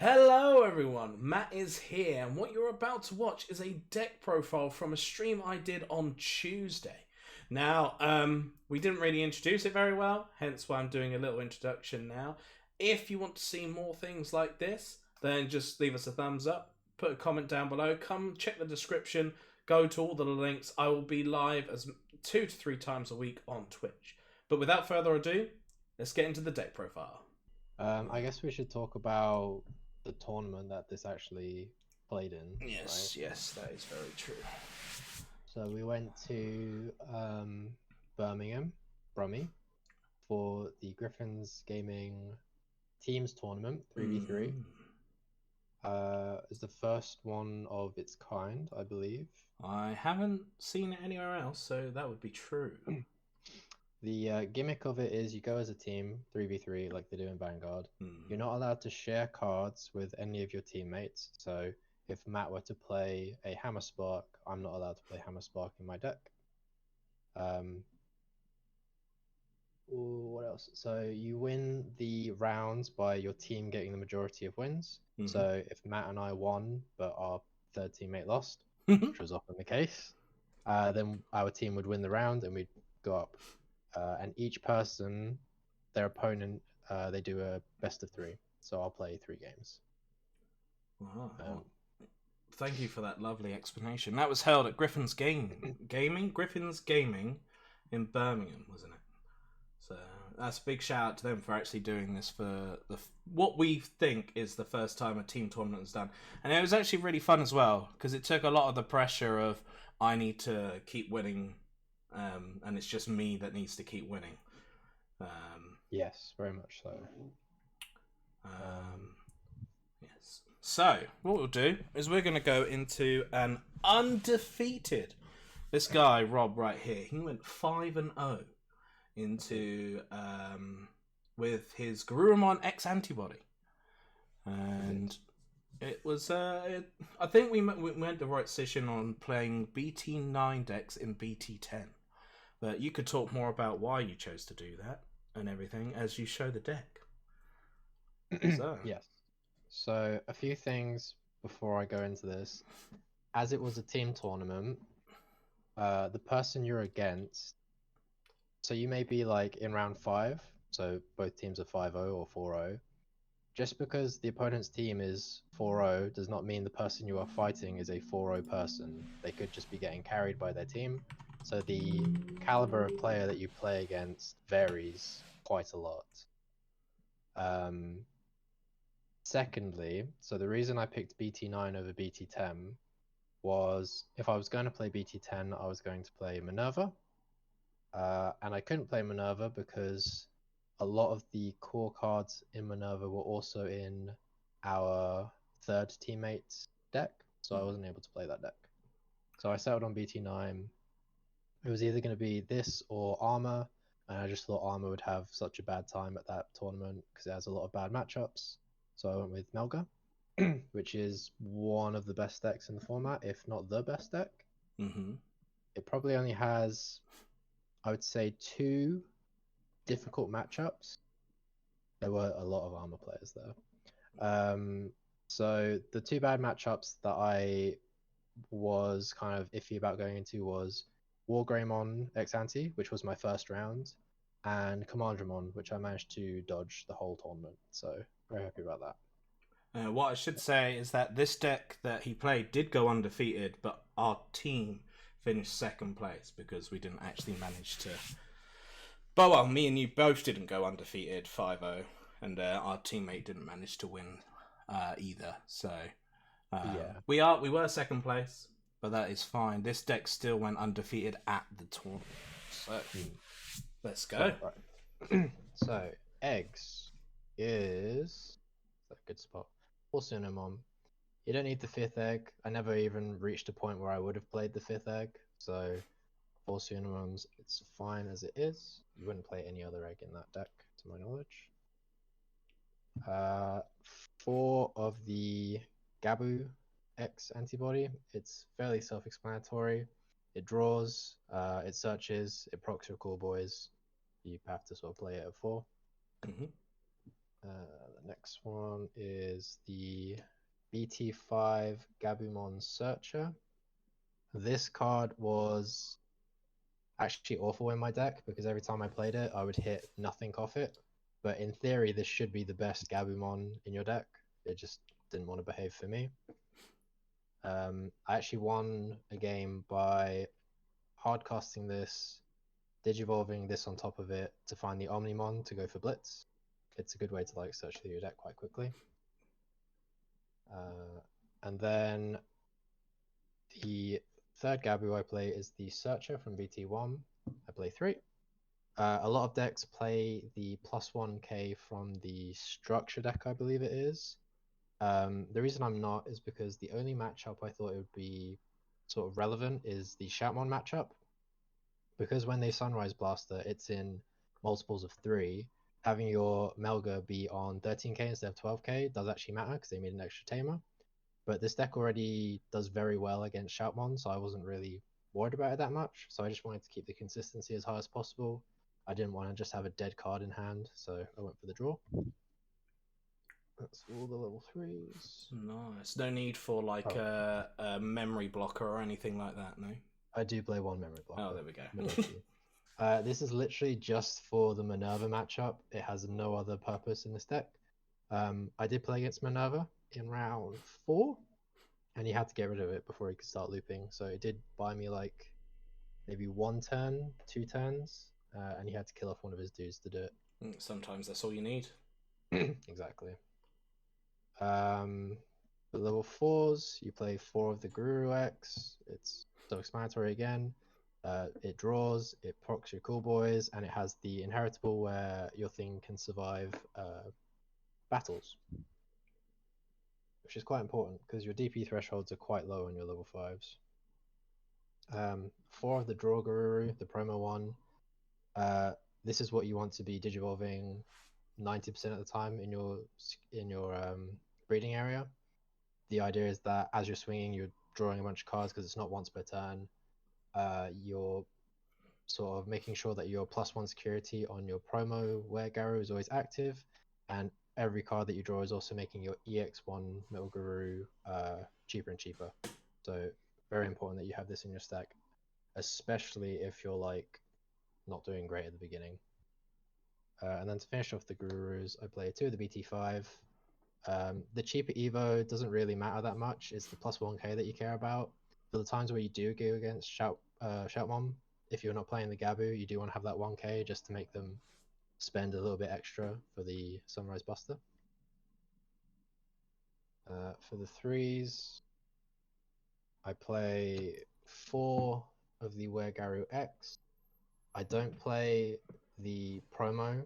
Hello everyone, Matt is here, and what you're about to watch is a deck profile from a stream I did on Tuesday. Now, we didn't really introduce it very well, hence why I'm doing a little introduction now. If you want to see more things like this, then just leave us a thumbs up, put a comment down below, come check the description, go to all the links. I will be live as 2 to 3 times a week on Twitch. But without further ado, let's get into the deck profile. I guess we should talk about the tournament that this actually played in. Yes, right? yes, that is very true. So we went to Birmingham, Brummie, for the Griffins Gaming Teams Tournament 3v3. It's the first one of its kind, I believe. I haven't seen it anywhere else, so that would be true. The gimmick of it is you go as a team, 3v3, like they do in Vanguard. You're not allowed to share cards with any of your teammates. So if Matt were to play a Hammer Spark, I'm not allowed to play Hammer Spark in my deck. What else? So you win the rounds by your team getting the majority of wins. So if Matt and I won, but our third teammate lost, which was often the case, then our team would win the round and we'd go up. And each person, their opponent, they do a best of 3. So I'll play 3 games. Wow. Thank you for that lovely explanation. That was held at Griffins Griffins Gaming in Birmingham, wasn't it? So that's a big shout out to them for actually doing this for what we think is the first time a team tournament is done. And it was actually really fun as well, because it took a lot of the pressure of I need to keep winning, and it's just me that needs to keep winning. Yes, very much so. Yes. So what we'll do is we're going to go into an undefeated. This guy Rob right here, he went 5-0 into with his Garurumon X Antibody, and it was I think we went the right decision on playing BT9 decks in BT10. But you could talk more about why you chose to do that and everything as you show the deck. So. Yes. So a few things before I go into this. As it was a team tournament, the person you're against, so you may be like in round 5, so both teams are 5-0 or 4-0. Just because the opponent's team is 4-0 does not mean the person you are fighting is a 4-0 person. They could just be getting carried by their team. So the caliber of player that you play against varies quite a lot. Secondly, so the reason I picked BT9 over BT10 was if I was going to play BT10, I was going to play Minerva. And I couldn't play Minerva because a lot of the core cards in Minerva were also in our third teammate's deck, so I wasn't able to play that deck. So I settled on BT9. It was either going to be this or Armor, and I just thought Armor would have such a bad time at that tournament because it has a lot of bad matchups. So I went with Melga, which is one of the best decks in the format, if not the best deck. It probably only has, I would say, 2 difficult matchups. There were a lot of Armor players there. So the 2 bad matchups that I was kind of iffy about going into was Wargreymon X Ante, which was my first round, and Commandramon, which I managed to dodge the whole tournament. So very happy about that. What I should say is that this deck that he played did go undefeated, but our team finished second place because we didn't actually manage to. But well, me and you both didn't go undefeated 5-0, and our teammate didn't manage to win either. So Yeah, we were second place, but that is fine. This deck still went undefeated at the tournament. So let's go. Right. So eggs is a good spot. Garurumon. You don't need the 5th egg. I never even reached a point where I would have played the 5th egg. So Garurumons, it's fine as it is. You wouldn't play any other egg in that deck, to my knowledge. 4 of the Gabu X Antibody. It's fairly self-explanatory. It draws, it searches, it procs your Core Boys. You have to sort of play it at 4. The next one is the BT5 Gabumon Searcher. This card was actually awful in my deck because every time I played it, I would hit nothing off it. But in theory, this should be the best Gabumon in your deck. It just didn't want to behave for me. I actually won a game by hardcasting this, digivolving this on top of it to find the Omnimon to go for Blitz. It's a good way to like search through your deck quite quickly. And then the third Gabu I play is the Searcher from BT1. I play 3. A lot of decks play the +1k from the Structure deck, I believe it is. The reason I'm not is because the only matchup I thought it would be sort of relevant is the Shoutmon matchup. Because when they Sunrise Blaster, it's in multiples of 3. Having your Melga be on 13k instead of 12k does actually matter because they made an extra tamer. But this deck already does very well against Shoutmon, so I wasn't really worried about it that much. So I just wanted to keep the consistency as high as possible. I didn't want to just have a dead card in hand, so I went for the draw. That's all the level 3s. Nice. No need for like a memory blocker or anything like that, no? I do play one memory blocker. Oh, there we go. This is literally just for the Minerva matchup. It has no other purpose in this deck. I did play against Minerva in round 4, and he had to get rid of it before he could start looping. So it did buy me like maybe 1 turn, 2 turns, and he had to kill off one of his dudes to do it. Sometimes that's all you need. Exactly. For level 4s, you play 4 of the Guru X. It's self-explanatory again. It draws, it procs your cool boys, and it has the inheritable where your thing can survive battles, which is quite important because your DP thresholds are quite low on your level 5s. 4 of the Draw Guru, the promo one. This is what you want to be digivolving 90% of the time in your breeding area. The idea is that as you're swinging, you're drawing a bunch of cards because it's not once per turn. You're sort of making sure that your +1 security on your promo Were-Garu is always active, and every card that you draw is also making your EX1 Metal Guru cheaper and cheaper. So very important that you have this in your stack, especially if you're like not doing great at the beginning. And then to finish off the Gurus, I play 2 of the BT5. The cheaper Evo doesn't really matter that much. It's the +1k that you care about. For the times where you do go against Shoutmon, if you're not playing the Gabu, you do want to have that 1k just to make them spend a little bit extra for the Sunrise Buster. For the 3s, I play 4 of the Were-Garu X. I don't play the promo.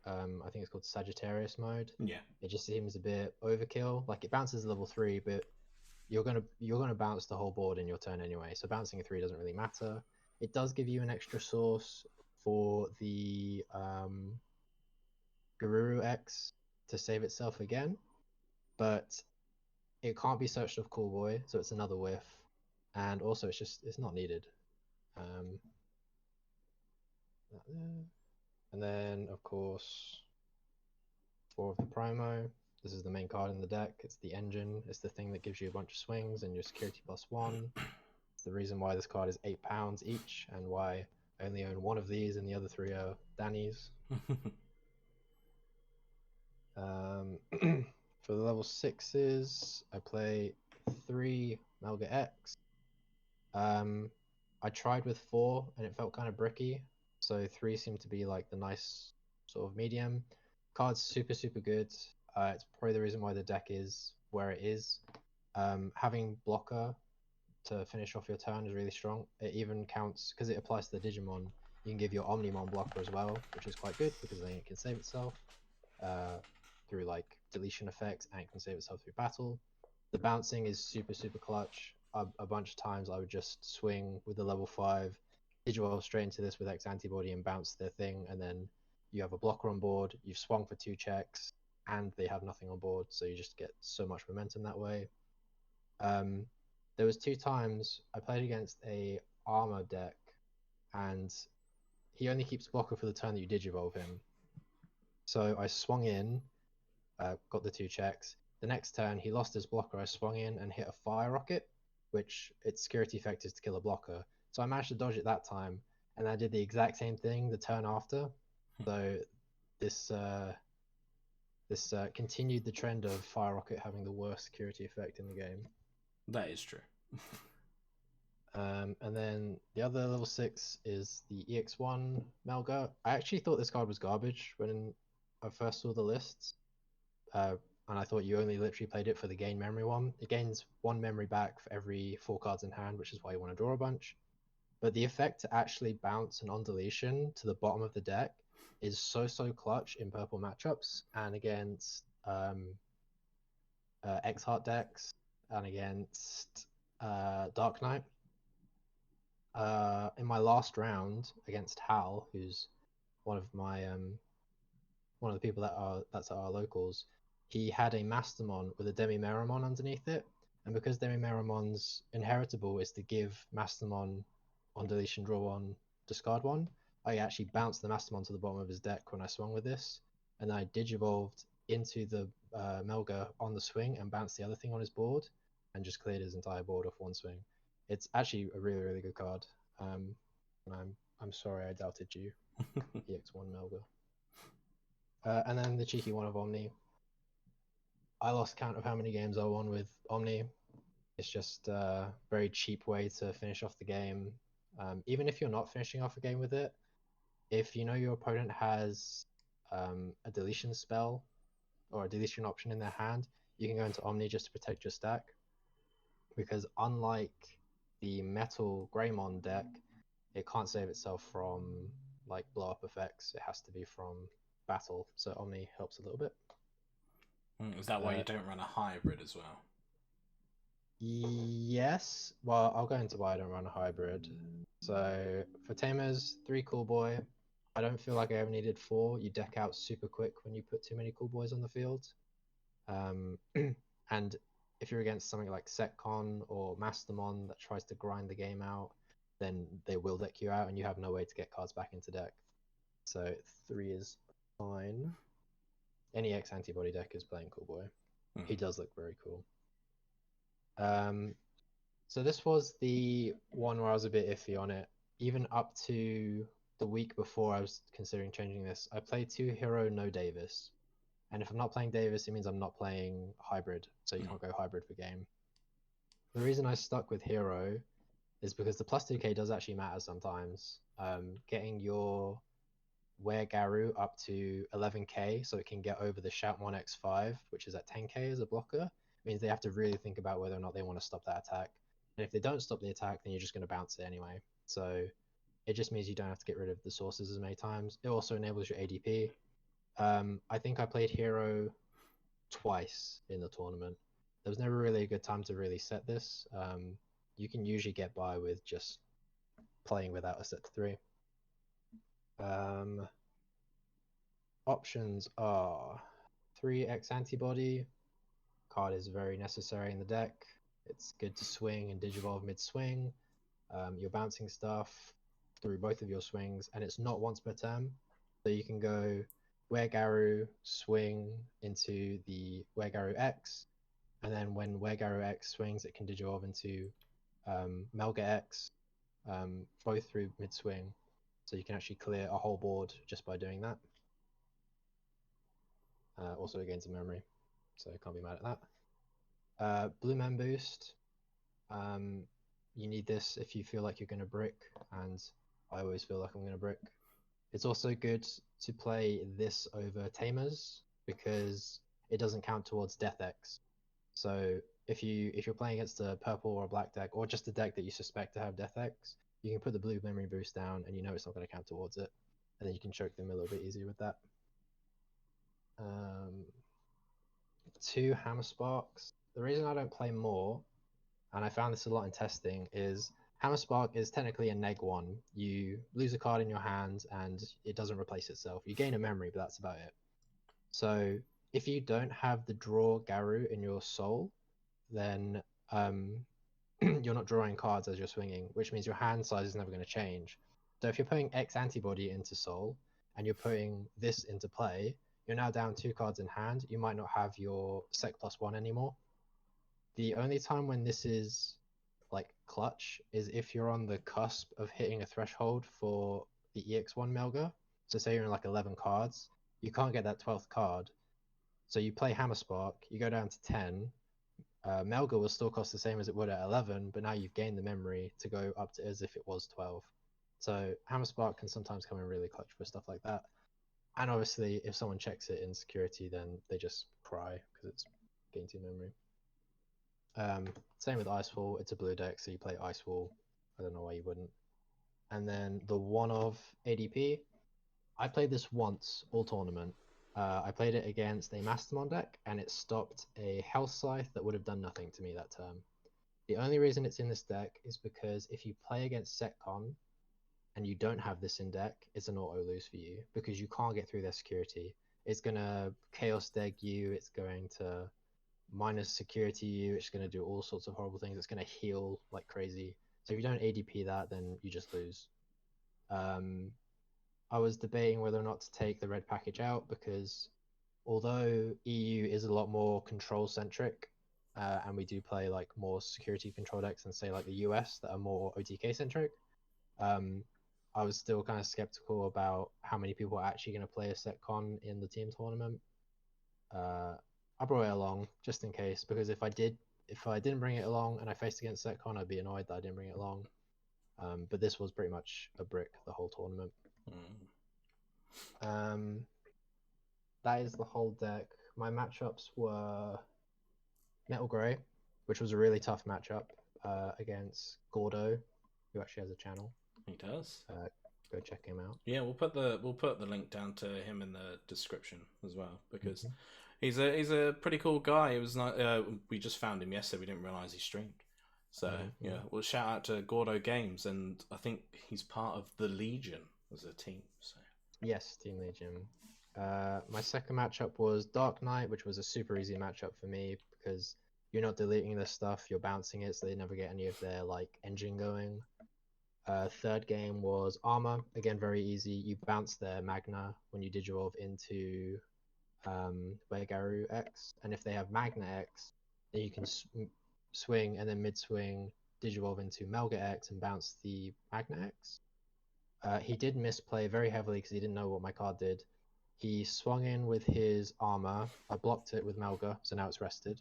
I think it's called Sagittarius mode. Yeah. It just seems a bit overkill. Like it bounces level 3, but you're gonna bounce the whole board in your turn anyway. So bouncing a 3 doesn't really matter. It does give you an extra source for the Garuru X to save itself again, but it can't be searched off Cool Boy, so it's another whiff. And also it's not needed. And then of course 4 of the promo. This is the main card in the deck. It's the engine. It's the thing that gives you a bunch of swings and your security +1. It's the reason why this card is £8 each and why I only own 1 of these and the other 3 are Danny's. For the level 6s, I play 3 Melga X. I tried with 4 and it felt kind of bricky, so 3 seemed to be like the nice sort of medium. Card's super good. It's probably the reason why the deck is where it is. Having blocker to finish off your turn is really strong. It even counts because it applies to the Digimon. You can give your Omnimon blocker as well, which is quite good because then it can save itself through like deletion effects, and it can save itself through battle. The bouncing is super clutch. A bunch of times I would just swing with the level 5, Digivolve straight into this with X Antibody and bounce their thing, and then you have a blocker on board, you've swung for 2 checks, and they have nothing on board, so you just get so much momentum that way. There was 2 times I played against a armor deck, and he only keeps blocker for the turn that you Digivolve him. So I swung in, got the 2 checks. The next turn, he lost his blocker. I swung in and hit a fire rocket, which its security effect is to kill a blocker. So I managed to dodge it that time, and I did the exact same thing the turn after. So this continued the trend of fire rocket having the worst security effect in the game. That is true. And then the other level 6 is the EX1 Melga. I actually thought this card was garbage when I first saw the lists. And I thought you only literally played it for the gain memory one. It gains 1 memory back for every 4 cards in hand, which is why you want to draw a bunch. But the effect to actually bounce an on deletion to the bottom of the deck is so clutch in purple matchups and against X-Heart decks and against Dark Knight. In my last round against Hal, who's one of the people that's at our locals, he had a Mastamon with a Demi-Meramon underneath it, and because Demi-Meramon's inheritable is to give Mastamon on deletion, draw 1, discard 1, I actually bounced the Mastamon to the bottom of his deck when I swung with this, and then I Digivolved into the Melga on the swing and bounced the other thing on his board, and just cleared his entire board off 1 swing. It's actually a really good card. And I'm sorry I doubted you, EX1 Melga. And then the cheeky one of Omni. I lost count of how many games I won with Omni. It's just a very cheap way to finish off the game. Even if you're not finishing off a game with it, if you know your opponent has a deletion spell or a deletion option in their hand, you can go into Omni just to protect your stack. Because unlike the Metal Greymon deck, it can't save itself from like blow up effects. It has to be from battle, so Omni helps a little bit. Is that why you don't run a hybrid as well? Yes. Well, I'll go into why I don't run a hybrid. So for Tamers, 3 Cool Boy. I don't feel like I ever needed 4. You deck out super quick when you put too many Cool Boys on the field. And if you're against something like Setcon or Mastermon that tries to grind the game out, then they will deck you out and you have no way to get cards back into deck. So 3 is fine. Any X Antibody deck is playing Cool Boy. He does look very cool. So this was the one where I was a bit iffy on it. Even up to the week before I was considering changing this, I played 2 Hero, no Davis. And if I'm not playing Davis, it means I'm not playing Hybrid, so you can't go Hybrid for game. The reason I stuck with Hero is because the plus 2k does actually matter sometimes. Getting your Garu up to 11k so it can get over the Shoutmon X5, which is at 10k as a blocker, means they have to really think about whether or not they want to stop that attack. And if they don't stop the attack, then you're just going to bounce it anyway. So it just means you don't have to get rid of the sources as many times. It also enables your ADP. I think I played Hero twice in the tournament. There was never really a good time to really set this. You can usually get by with just playing without a set 3. Options are 3 X Antibody. Card is very necessary in the deck. It's good to swing and Digivolve mid-swing. You're bouncing stuff through both of your swings, and it's not once per turn. So you can go Garu, swing into the Garu X, and then when Garu X swings, it can Digivolve into Melga X, both through mid-swing. So you can actually clear a whole board just by doing that. Also it gains a memory, so can't be mad at that. Blue Man Boost. You need this if you feel like you're going to brick, and I always feel like I'm going to brick. It's also good to play this over Tamers because it doesn't count towards Death X. So if you're playing against a purple or a black deck, or just a deck that you suspect to have Death X, you can put the blue memory boost down and you know it's not going to count towards it, and then you can choke them a little bit easier with that. 2 Hammer Sparks. The reason I don't play more, and I found this a lot in testing, is Hammer Spark is technically a neg-1. You lose a card in your hand and it doesn't replace itself. You gain a memory, but that's about it. So if you don't have the draw Garu in your soul, then you're not drawing cards as you're swinging, which means your hand size is never going to change. So if you're putting X Antibody into soul and you're putting this into play, you're now down 2 cards in hand. You might not have your Sec +1 anymore. The only time when this is like clutch is if you're on the cusp of hitting a threshold for the EX1 Melga. So say you're in like 11 cards, you can't get that 12th card. So you play Hammer Spark, you go down to 10. Melga will still cost the same as it would at 11, but now you've gained the memory to go up to as if it was 12. So Hammer Spark can sometimes come in really clutch for stuff like that. And obviously, if someone checks it in security, then they just cry because it's gained 2 memory. Same with Icefall. It's a blue deck, so you play Icefall. I don't know why you wouldn't. And then the one of ADP. I played this once all tournament. I played it against a Mastermon deck, and it stopped a Health Scythe that would have done nothing to me that turn. The only reason it's in this deck is because if you play against Setcon and you don't have this in deck, it's an auto lose for you because you can't get through their security. It's gonna Chaos deck you. It's going to minus security you. It's going to do all sorts of horrible things. It's going to heal like crazy. So if you don't ADP that, then you just lose. I was debating whether or not to take the red package out because although EU is a lot more control centric, and we do play like more security control decks than say like the US that are more OTK centric, I was still kind of skeptical about how many people are actually going to play a Setcon in the team tournament. I brought it along just in case because if I didn't bring it along and I faced against Setcon, I'd be annoyed that I didn't bring it along. But this was pretty much a brick the whole tournament. That is the whole deck. My matchups were Metal Grey, which was a really tough matchup against Gordo, who actually has a channel. He does. Go check him out. Yeah, we'll put the link down to him in the description as well because he's a pretty cool guy. It was not we just found him yesterday. We didn't realize he streamed. So yeah, well, shout out to Gordo Games, and I think he's part of the Legion as a team. So yes, Team Legion. My second matchup was Dark Knight, which was a super easy matchup for me because you're not deleting this stuff, you're bouncing it, so they never get any of their like engine going. Third game was Armor, again very easy. You bounce their Magna when you Digivolve into Garu X, and if they have Magna X, then you can swing and then mid swing Digivolve into Melga X and bounce the Magna X. He did misplay very heavily because he didn't know what my card did. He swung in with his Armor. I blocked it with Melga, so now it's rested.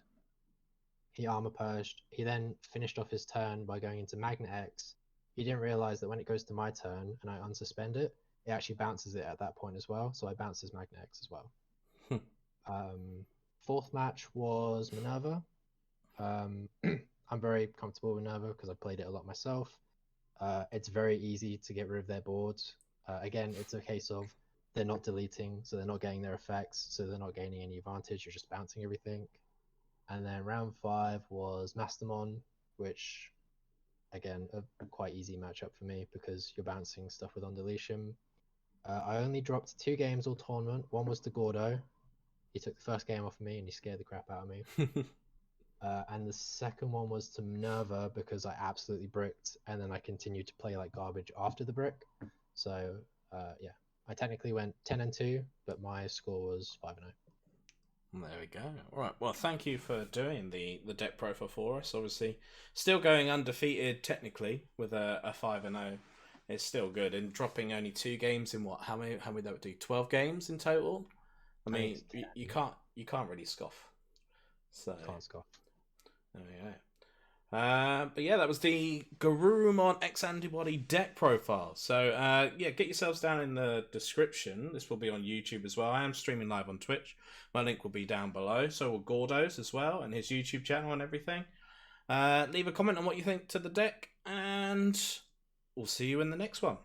He Armor purged. He then finished off his turn by going into Magna X. He didn't realize that when it goes to my turn and I unsuspend it, it actually bounces it at that point as well. So I bounced his Magna X as well. Fourth match was Minerva. I'm very comfortable with Minerva because I played it a lot myself. It's very easy to get rid of their boards. Again, it's a case of they're not deleting, so they're not getting their effects, so they're not gaining any advantage. You're just bouncing everything. And then round 5 was Mastermon, which, again, a quite easy matchup for me because you're bouncing stuff with Undeletion. I only dropped 2 games all tournament. One was to Gordo. He took the first game off of me and he scared the crap out of me. And the second one was to Minerva because I absolutely bricked, and then I continued to play like garbage after the brick. So yeah, I technically went 10-2, but my score was 5-0. There we go. All right. Well, thank you for doing the deck profile for us. Obviously, still going undefeated technically with a 5-0. It's still good, and dropping only 2 games in what? How many that would do? 12 games in total. I mean, you can't really scoff. So Can't scoff. There we go. But yeah, that was the Garurumon X Antibody deck profile. So yeah, get yourselves down in the description. This will be on YouTube as well. I am streaming live on Twitch. My link will be down below. So will Gordo's as well, and his YouTube channel and everything. Leave a comment on what you think to the deck, and we'll see you in the next one.